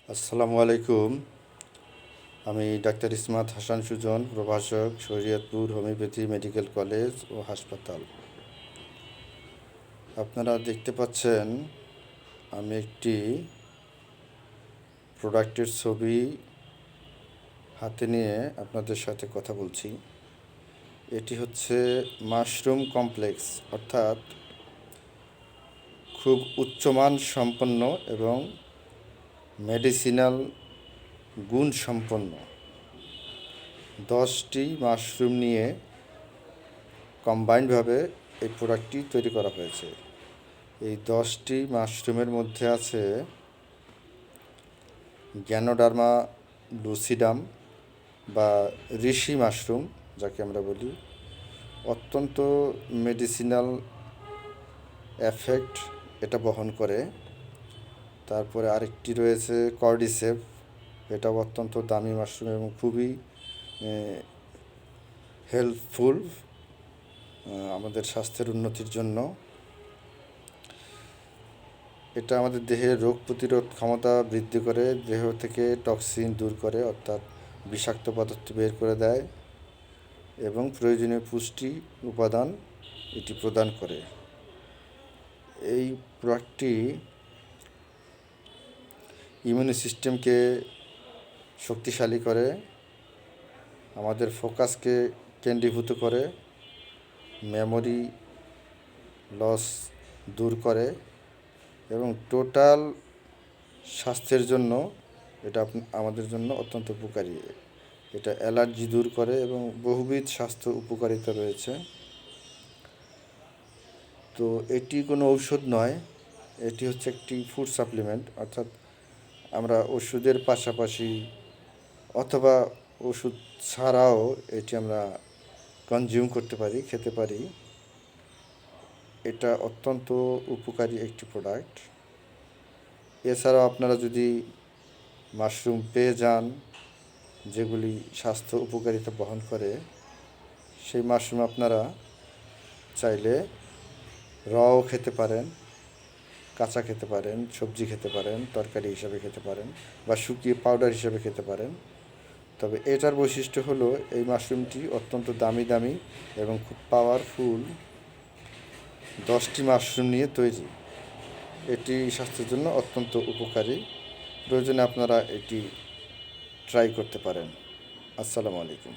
আসসালামু আলাইকুম। আমি ডাক্তার ইসমাত হাসান সুজন, প্রভাষক, শরীয়তপুর হোমিওপ্যাথি মেডিকেল কলেজ ও হাসপাতাল। আপনারা দেখতে পাচ্ছেন আমি একটি প্রোডাক্টের ছবি হাতে নিয়ে আপনাদের সাথে কথা বলছি। এটি হচ্ছে মাশরুম কমপ্লেক্স, অর্থাৎ খুব উচ্চমান সম্পন্ন এবং মেডিসিনাল গুণ সম্পন্ন 10টি মাশরুম নিয়ে কম্বাইন্ডভাবে এই প্রোডাক্টটি তৈরি করা হয়েছে। এই 10টি মাশরুমের মধ্যে আছে গ্যানোডার্মা লুসিডাম বা ঋষি মাশরুম, যাকে আমরা বলি। অত্যন্ত মেডিসিনাল এফেক্ট এটা বহন করে। তারপরে আরেকটি রয়েছে কর্ডিসেপ, এটাও অত্যন্ত দামি মাশরুম এবং খুবই হেল্পফুল আমাদের স্বাস্থ্যের উন্নতির জন্য। এটা আমাদের দেহের রোগ প্রতিরোধ ক্ষমতা বৃদ্ধি করে, দেহ থেকে টক্সিন দূর করে, অর্থাৎ বিষাক্ত পদার্থ বের করে দেয় এবং প্রয়োজনীয় পুষ্টি উপাদান এটি প্রদান করে। এই প্রোডাক্টটি ইমিউনি সিস্টেমকে শক্তিশালী করে, আমাদের ফোকাসকে কেন্দ্রীভূত করে, মেমোরি লস দূর করে এবং টোটাল স্বাস্থ্যের জন্য এটা আমাদের জন্য অত্যন্ত উপকারী। এটা অ্যালার্জি দূর করে এবং বহুবিধ স্বাস্থ্য উপকারিতা রয়েছে। তো এটি কোনো ঔষধ নয়, এটি হচ্ছে একটি ফুড সাপ্লিমেন্ট, অর্থাৎ আমরা ওষুধের পাশাপাশি অথবা ওষুধ ছাড়াও এটি আমরা কনজিউম করতে পারি, খেতে পারি। এটা অত্যন্ত উপকারী একটি প্রোডাক্ট। এছাড়াও আপনারা যদি মাশরুম পেয়ে যান যেগুলি স্বাস্থ্য উপকারিতা বহন করে, সেই মাশরুম আপনারা চাইলে রও খেতে পারেন, কাঁচা খেতে পারেন, সবজি খেতে পারেন, তরকারি হিসাবে খেতে পারেন বা শুকিয়ে পাউডার হিসাবে খেতে পারেন। তবে এটার বৈশিষ্ট্য হলো এই মাশরুমটি অত্যন্ত দামি এবং খুব পাওয়ারফুল 10টি মাশরুম নিয়ে তৈরি। এটি স্বাস্থ্যের জন্য অত্যন্ত উপকারী। প্রয়োজনে আপনারা এটি ট্রাই করতে পারেন। আসসালামু আলাইকুম।